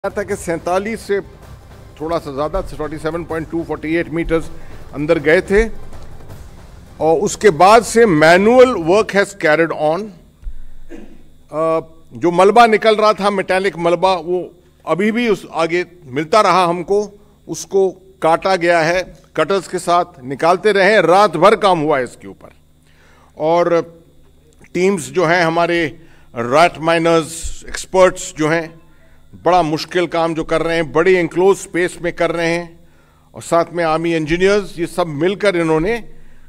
था कि 47 से थोड़ा सा ज़्यादा 47.248 मीटर्स अंदर गए थे और उसके बाद से manual work has carried on. जो मलबा निकल रहा था, मेटालिक मलबा, वो अभी भी उस आगे मिलता रहा हमको, उसको काटा गया है, कटर्स के साथ निकालते रहे। रात भर काम हुआ है इसके ऊपर और टीम्स जो हैं हमारे रैट माइनर्स एक्सपर्ट्स जो हैं बड़ा मुश्किल काम जो कर रहे हैं, बड़ी एनक्लोज स्पेस में कर रहे हैं और साथ में आर्मी इंजीनियर्स, ये सब मिलकर इन्होंने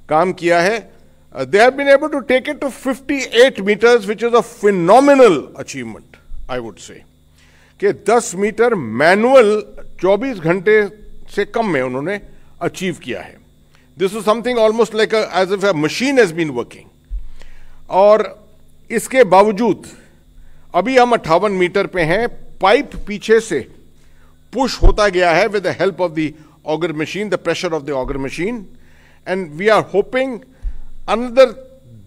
काम किया है। They have been able to take it to 58 metres which is a phenomenal achievement I would say, कि 10 मीटर मैनुअल 24 घंटे से कम में उन्होंने अचीव किया है। This is something almost like as if a machine has been working. और इसके बावजूद अभी हम 58 मीटर पे हैं। पाइप पीछे से पुश होता गया है with the help of the auger machine, the pressure of the auger machine, and we are hoping अंदर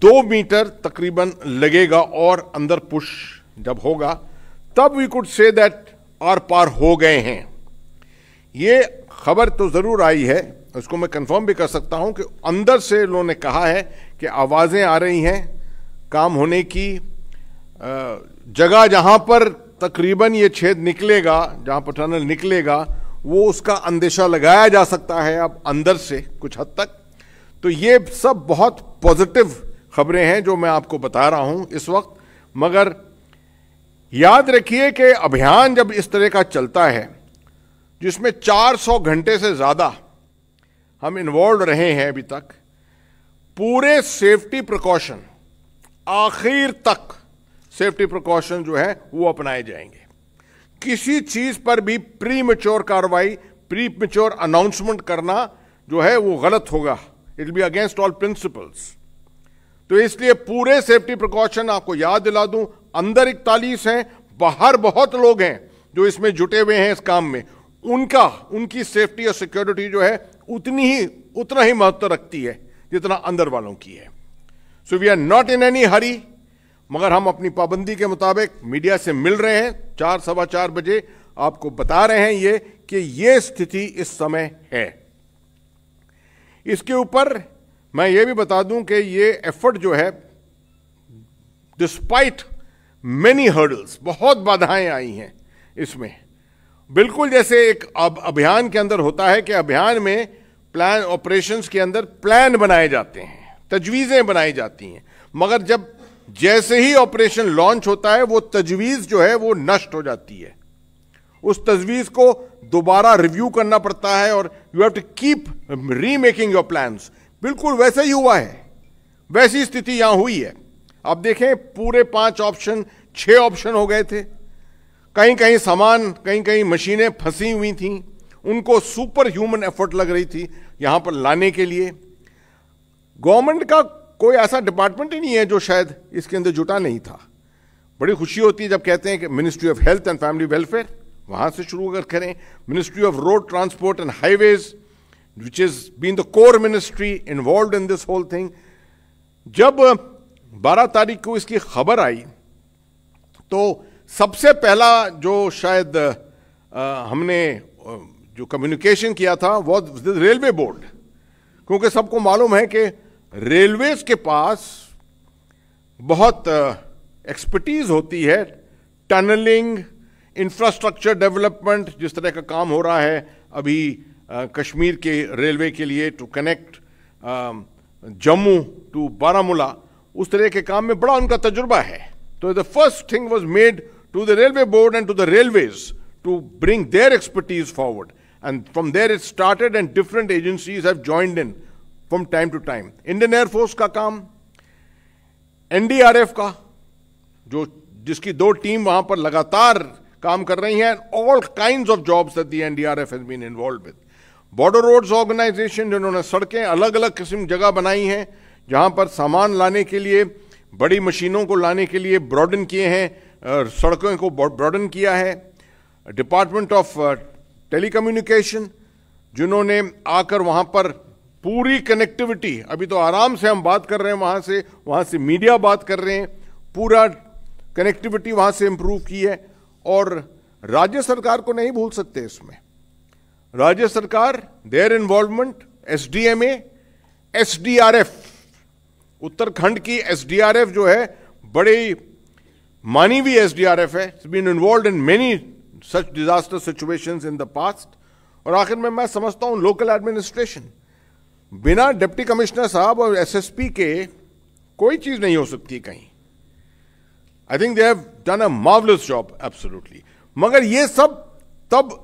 2 मीटर तकरीबन लगेगा और अंदर पुश जब होगा तब वी कुड से दैट आर पार हो गए हैं। ये खबर तो जरूर आई है, उसको मैं कंफर्म भी कर सकता हूं कि अंदर से उन्होंने कहा है कि आवाजें आ रही हैं काम होने की। जगह जहां पर तकरीबन ये छेद निकलेगा, जहां पर टनल निकलेगा, वो उसका अंदेशा लगाया जा सकता है अब अंदर से कुछ हद तक। तो ये सब बहुत पॉजिटिव खबरें हैं जो मैं आपको बता रहा हूं इस वक्त। मगर याद रखिए कि अभियान जब इस तरह का चलता है जिसमें 400 घंटे से ज्यादा हम इन्वॉल्व रहे हैं अभी तक, पूरे सेफ्टी प्रिकॉशन आखिर तक सेफ्टी प्रिकॉशन जो है वो अपनाए जाएंगे। किसी चीज पर भी प्री मैच्योर कार्रवाई, प्री मैच्योर अनाउंसमेंट करना जो है वो गलत होगा। It will be against all principles. तो इसलिए पूरे सेफ्टी प्रिकॉशन आपको याद दिला दूं, अंदर 41 हैं, बाहर बहुत लोग हैं जो इसमें जुटे हुए हैं इस काम में। उनकी सेफ्टी और सिक्योरिटी जो है उतना ही महत्व रखती है जितना अंदर वालों की है। So we are not in any hurry, मगर हम अपनी पाबंदी के मुताबिक मीडिया से मिल रहे हैं। 4 सवा 4 बजे आपको बता रहे हैं ये कि ये स्थिति इस समय है। इसके ऊपर मैं ये भी बता दूं कि ये एफर्ट जो है, डिस्पाइट मेनी हर्डल्स, बहुत बाधाएं आई हैं इसमें। बिल्कुल जैसे एक अभियान के अंदर होता है कि अभियान में प्लान, ऑपरेशंस के अंदर प्लान बनाए जाते हैं, तजवीजें बनाई जाती हैं, मगर जब जैसे ही ऑपरेशन लॉन्च होता है वो तजवीज जो है वो नष्ट हो जाती है। उस तजवीज को दोबारा रिव्यू करना पड़ता है और you have to keep remaking your plans. बिल्कुल वैसे ही हुआ है, वैसी स्थिति यहां हुई है। आप देखें पूरे 5 ऑप्शन 6 ऑप्शन हो गए थे। कहीं कहीं सामान, कहीं कहीं मशीनें फंसी हुई थी, उनको सुपर ह्यूमन एफर्ट लग रही थी यहां पर लाने के लिए। गवर्नमेंट का कोई ऐसा डिपार्टमेंट ही नहीं है जो शायद इसके अंदर जुटा नहीं था। बड़ी खुशी होती है जब कहते हैं कि ministry of health and family welfare, वहां से शुरू अगर करें, ministry of road transport and highways which is been the core ministry involved in this whole thing. जब 12 तारीख को इसकी खबर आई तो सबसे पहला जो शायद हमने जो कम्युनिकेशन किया था वो रेलवे बोर्ड, क्योंकि सबको मालूम है कि रेलवेज के पास बहुत एक्सपर्टीज होती है। टनलिंग, इंफ्रास्ट्रक्चर डेवलपमेंट, जिस तरह का काम हो रहा है अभी कश्मीर के रेलवे के लिए to connect Jammu to Baramulla, उस तरह के काम में बड़ा उनका तजुर्बा है। तो the first thing was made to the railway board and to the railways to bring their expertise forward, and from there it started and different agencies have joined in from time to time. Indian air force का काम, NDRF का जिसकी 2 team वहां पर लगातार काम कर रही हैं, all kinds of jobs that the NDRF has been involved with. Border roads organisation, जिन्होंने सड़कें अलग अलग किस्म जगह बनाई हैं जहां पर सामान लाने के लिए, बड़ी मशीनों को लाने के लिए ब्रॉडन किए हैं, सड़कों को ब्रॉडन किया है। डिपार्टमेंट ऑफ टेलीकम्युनिकेशन, जिन्होंने आकर वहां पर पूरी कनेक्टिविटी, अभी तो आराम से हम बात कर रहे हैं वहां से मीडिया बात कर रहे हैं, पूरा कनेक्टिविटी वहां से इंप्रूव की है। और राज्य सरकार को नहीं भूल सकते इसमें। राज्य सरकार, their involvement, SDMA, SDRF, Uttarakhand की एसडीआरएफ जो है बड़ी मानी हुई एसडीआरएफ है, been involved in many such disaster situations in the past. और आखिर में मैं समझता हूं लोकल एडमिनिस्ट्रेशन, बिना डिप्टी कमिश्नर साहब और एसएसपी के कोई चीज नहीं हो सकती कहीं। I think they have done a marvellous job, absolutely. मगर ये सब तब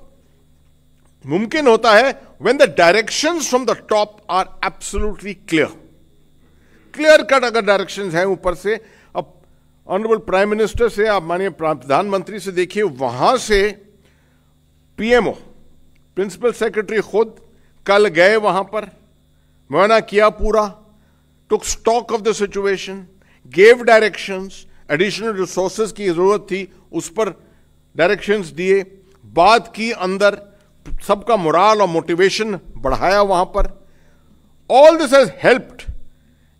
मुमकिन होता है when the directions from the top are absolutely clear cut. अगर डायरेक्शंस हैं ऊपर से, अब ऑनरेबल प्राइम मिनिस्टर से, आप मानिए प्रधानमंत्री से देखिए, वहां से पीएमओ, प्रिंसिपल सेक्रेटरी खुद कल गए वहां पर, मुआयना किया पूरा, took stock of the situation, gave directions, additional resources की जरूरत थी उस पर डायरेक्शंस दिए, बात की अंदर, सबका मोराल और मोटिवेशन बढ़ाया वहां पर। All this has helped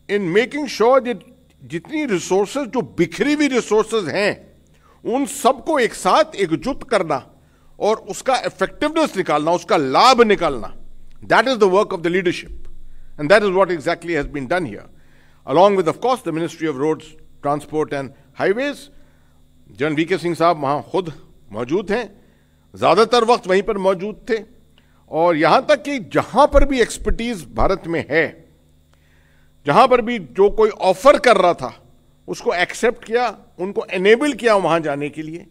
in making sure that जितनी रिसोर्सेज, जो बिखरी हुई रिसोर्सेज हैं, उन सबको एक साथ एकजुट करना और उसका इफेक्टिवनेस निकालना, उसका लाभ निकालना, that is the work of the leadership, and that is what exactly has been done here, along with of course the ministry of roads, transport and highways. General VK Singh साहब वहां खुद मौजूद हैं, ज्यादातर वक्त वहीं पर मौजूद थे। और यहां तक कि जहां पर भी एक्सपर्टीज भारत में है, जहां पर भी जो कोई ऑफर कर रहा था, उसको एक्सेप्ट किया, उनको एनेबल किया वहां जाने के लिए।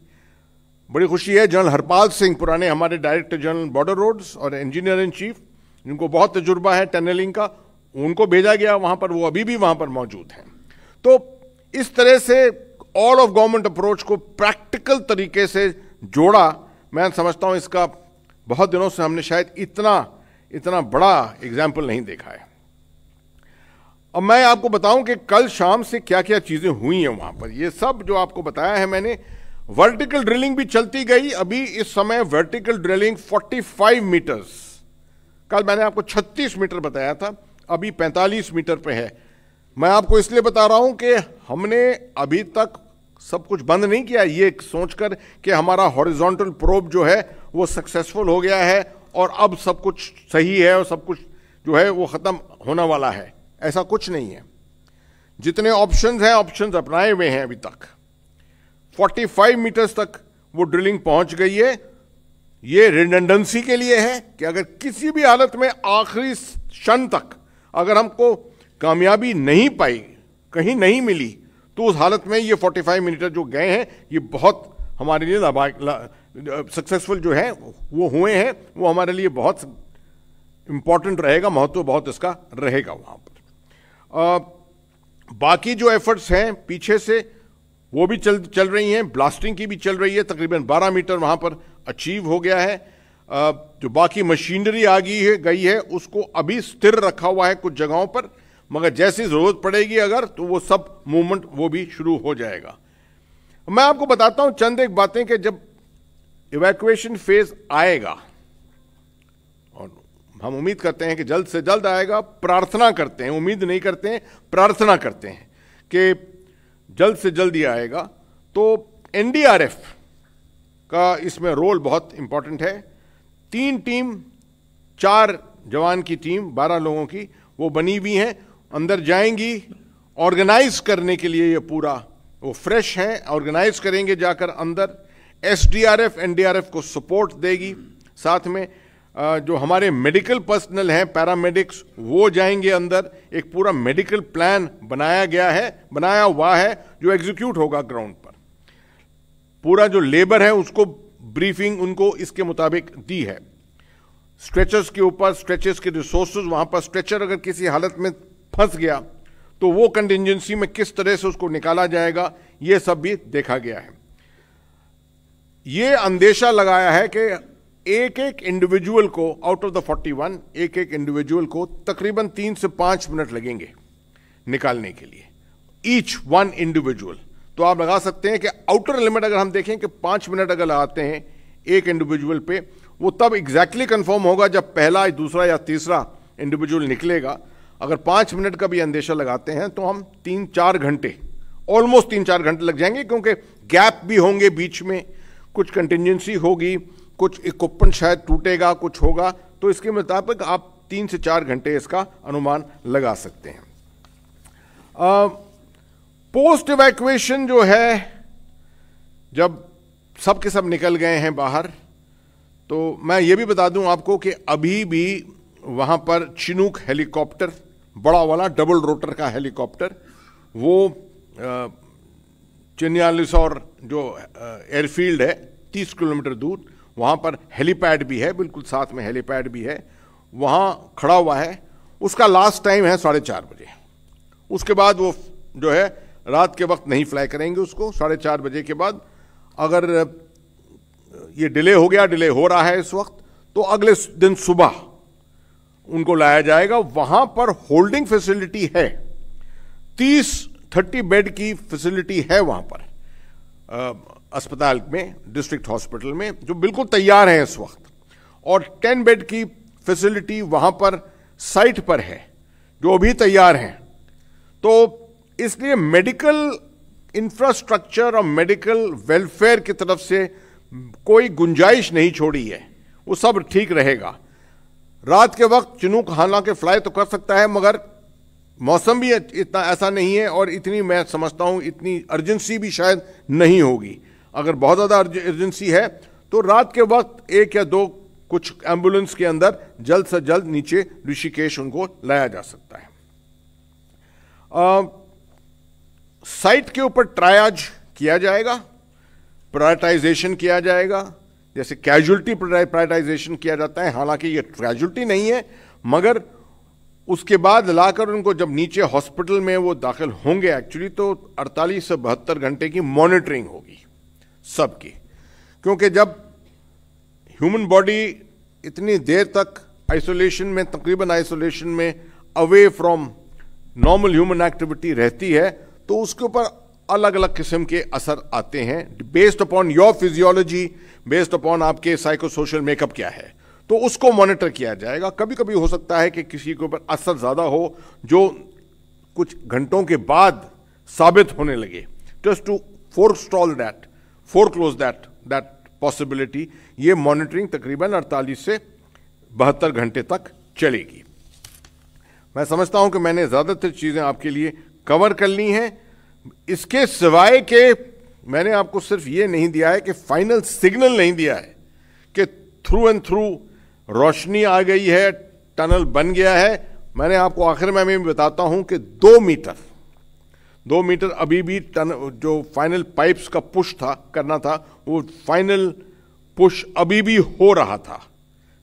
बड़ी खुशी है, जनरल हरपाल सिंह, पुराने हमारे डायरेक्टर जनरल बॉर्डर रोड्स और इंजीनियर इन चीफ, जिनको बहुत तजुर्बा है टनलिंग का, उनको भेजा गया वहां पर, वो अभी भी वहां पर मौजूद हैं। तो इस तरह से ऑल ऑफ गवर्नमेंट अप्रोच को प्रैक्टिकल तरीके से जोड़ा। मैं समझता हूं इसका बहुत दिनों से हमने शायद इतना बड़ा एग्जाम्पल नहीं देखा है। अब मैं आपको बताऊं कि कल शाम से क्या क्या चीजें हुई हैं वहां पर। ये सब जो आपको बताया है मैंने, वर्टिकल ड्रिलिंग भी चलती गई। अभी इस समय वर्टिकल ड्रिलिंग 45 मीटर्स, कल मैंने आपको 36 मीटर बताया था, अभी 45 मीटर पे है। मैं आपको इसलिए बता रहा हूं कि हमने अभी तक सब कुछ बंद नहीं किया ये सोचकर कि हमारा हॉरिजॉन्टल प्रोब जो है वो सक्सेसफुल हो गया है और अब सब कुछ सही है और सब कुछ जो है वो खत्म होने वाला है। ऐसा कुछ नहीं है। जितने ऑप्शंस हैं, ऑप्शंस अपनाए हुए हैं अभी तक। 45 मीटर्स तक वो ड्रिलिंग पहुंच गई है। ये रिडंडेंसी के लिए है कि अगर किसी भी हालत में आखिरी क्षण तक अगर हमको कामयाबी नहीं पाई, कहीं नहीं मिली, तो उस हालत में ये 45 मीटर जो गए हैं ये बहुत हमारे लिए सक्सेसफुल जो है वो हुए हैं, वो हमारे लिए बहुत इंपॉर्टेंट रहेगा, महत्व बहुत इसका रहेगा वहां पर। बाकी जो एफर्ट्स हैं पीछे से वो भी चल रही हैं, ब्लास्टिंग की भी चल रही है, तकरीबन 12 मीटर वहां पर अचीव हो गया है। जो बाकी मशीनरी आ गई है उसको अभी स्थिर रखा हुआ है कुछ जगहों पर, मगर जैसी जरूरत पड़ेगी अगर, तो वो सब मूवमेंट वो भी शुरू हो जाएगा। मैं आपको बताता हूं चंद एक बातें कि जब इवैक्यूएशन फेज आएगा, और हम उम्मीद करते हैं कि जल्द से जल्द आएगा, प्रार्थना करते हैं, उम्मीद नहीं करते हैं, प्रार्थना करते हैं कि जल्द से जल्द ही आएगा। तो एनडीआरएफ का इसमें रोल बहुत इंपॉर्टेंट है। 3 टीम, 4 जवान की टीम, 12 लोगों की वो बनी हुई हैं, अंदर जाएंगी ऑर्गेनाइज करने के लिए। ये पूरा वो फ्रेश हैं, ऑर्गेनाइज करेंगे जाकर अंदर। एसडीआरएफ एनडीआरएफ को सपोर्ट देगी। साथ में जो हमारे मेडिकल पर्सनल हैं, पैरामेडिक्स, वो जाएंगे अंदर। एक पूरा मेडिकल प्लान बनाया हुआ है जो एग्जीक्यूट होगा ग्राउंड पर। पूरा जो लेबर है उसको ब्रीफिंग उनको इसके मुताबिक दी है। स्ट्रेचर्स के ऊपर, स्ट्रेचर्स के रिसोर्सेज, वहां पर स्ट्रेचर अगर किसी हालत में फंस गया तो वो कंटिजेंसी में किस तरह से उसको निकाला जाएगा, ये सब भी देखा गया है। ये अंदेशा लगाया है कि एक एक इंडिविजुअल को, आउट ऑफ द 41, एक एक इंडिविजुअल को तकरीबन 3 से 5 मिनट लगेंगे निकालने के लिए, ईच वन इंडिविजुअल। तो आप लगा सकते हैं कि आउटर लिमिट अगर हम देखें कि 5 मिनट अगर लगाते हैं एक इंडिविजुअल पे, वो तब एग्जैक्टली कंफर्म होगा जब पहला, दूसरा या तीसरा इंडिविजुअल निकलेगा। अगर 5 मिनट का भी अंदेशा लगाते हैं तो हम 3-4 घंटे, ऑलमोस्ट 3-4 घंटे लग जाएंगे, क्योंकि गैप भी होंगे बीच में, कुछ कंटिजेंसी होगी, कुछ इक्विपमेंट शायद टूटेगा, कुछ होगा, तो इसके मुताबिक आप 3 से 4 घंटे इसका अनुमान लगा सकते हैं। पोस्ट इवैक्यूएशन जो है, जब सब के सब निकल गए हैं बाहर, तो मैं ये भी बता दूं आपको कि अभी भी वहां पर चिनूक हेलीकॉप्टर, बड़ा वाला डबल रोटर का हेलीकॉप्टर, वो चिन्यालिसौर जो एयरफील्ड है 30 किलोमीटर दूर, वहां पर हेलीपैड भी है, बिल्कुल साथ में हेलीपैड भी है, वहां खड़ा हुआ है। उसका लास्ट टाइम है 4:30 बजे। उसके बाद वो जो है रात के वक्त नहीं फ्लाई करेंगे उसको। 4:30 बजे के बाद अगर ये डिले हो गया, डिले हो रहा है इस वक्त, तो अगले दिन सुबह उनको लाया जाएगा। वहां पर होल्डिंग फैसिलिटी है, 30 बेड की फैसिलिटी है वहां पर अस्पताल में, डिस्ट्रिक्ट हॉस्पिटल में, जो बिल्कुल तैयार है इस वक्त, और 10 बेड की फैसिलिटी वहां पर साइट पर है जो अभी तैयार हैं। तो इसलिए मेडिकल इंफ्रास्ट्रक्चर और मेडिकल वेलफेयर की तरफ से कोई गुंजाइश नहीं छोड़ी है, वो सब ठीक रहेगा। रात के वक्त चिनूक हालांकि फ्लाई तो कर सकता है, मगर मौसम भी इतना ऐसा नहीं है, और इतनी, मैं समझता हूं इतनी अर्जेंसी भी शायद नहीं होगी। अगर बहुत ज्यादा अर्जेंसी है तो रात के वक्त 1 या 2 कुछ एम्बुलेंस के अंदर जल्द से जल्द नीचे ऋषिकेश उनको लाया जा सकता है। साइट के ऊपर ट्रायज किया जाएगा, प्रायोरिटाइजेशन किया जाएगा, जैसे कैजुअल्टी प्रायोरिटाइजेशन किया जाता है। हालांकि ये कैजुअल्टी नहीं है, मगर उसके बाद लाकर उनको जब नीचे हॉस्पिटल में वो दाखिल होंगे एक्चुअली, तो 48 से 72 घंटे की मॉनिटरिंग होगी सबकी, क्योंकि जब ह्यूमन बॉडी इतनी देर तक आइसोलेशन में, तकरीबन आइसोलेशन में, away from normal human activity रहती है, तो उसके ऊपर अलग अलग किस्म के असर आते हैं, based upon your physiology, based upon आपके साइको सोशल मेकअप क्या है, तो उसको मॉनिटर किया जाएगा। कभी कभी हो सकता है कि किसी के ऊपर असर ज्यादा हो, जो कुछ घंटों के बाद साबित होने लगे, just to foreclose that possibility. ये मॉनिटरिंग तकरीबन 48 से 72 घंटे तक चलेगी। मैं समझता हूं कि मैंने ज्यादातर चीजें आपके लिए कवर कर ली हैं। इसके सिवाय के मैंने आपको सिर्फ ये नहीं दिया है कि फाइनल सिग्नल नहीं दिया है कि थ्रू एंड थ्रू रोशनी आ गई है, टनल बन गया है। मैंने आपको आखिर में मैं बताता हूं कि 2 मीटर अभी भी जो फाइनल पाइप्स का पुश था, करना था, वो फाइनल पुश अभी भी हो रहा था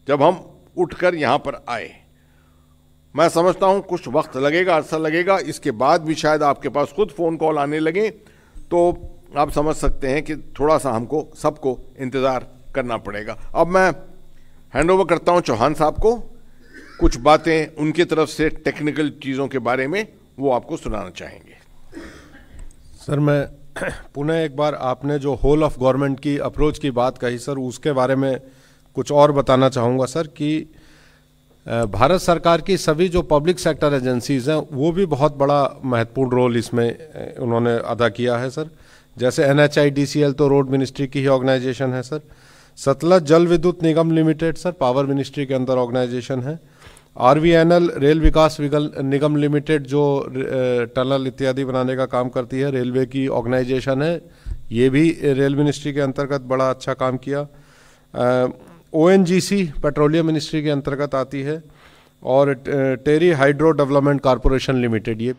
जब हम उठकर यहां पर आए। मैं समझता हूं कुछ वक्त लगेगा, अरसा लगेगा, इसके बाद भी शायद आपके पास खुद फोन कॉल आने लगे, तो आप समझ सकते हैं कि थोड़ा सा हमको सबको इंतजार करना पड़ेगा। अब मैं हैंड ओवर करता हूं चौहान साहब को, कुछ बातें उनकी तरफ से टेक्निकल चीजों के बारे में वो आपको सुनाना चाहेंगे। सर, मैं पुनः एक बार आपने जो होल ऑफ गवर्नमेंट की अप्रोच की बात कही सर, उसके बारे में कुछ और बताना चाहूँगा सर कि भारत सरकार की सभी जो पब्लिक सेक्टर एजेंसीज हैं वो भी बहुत बड़ा महत्वपूर्ण रोल इसमें उन्होंने अदा किया है सर। जैसे NHIDCL तो रोड मिनिस्ट्री की ही ऑर्गेनाइजेशन है सर। सतलज जल विद्युत निगम लिमिटेड सर पावर मिनिस्ट्री के अंदर ऑर्गेनाइजेशन है। RVNL रेल विकास निगम लिमिटेड जो टनल इत्यादि बनाने का काम करती है, रेलवे की ऑर्गेनाइजेशन है, ये भी रेल मिनिस्ट्री के अंतर्गत बड़ा अच्छा काम किया। ONGC पेट्रोलियम मिनिस्ट्री के अंतर्गत आती है, और टेरी हाइड्रो डेवलपमेंट कॉरपोरेशन लिमिटेड, ये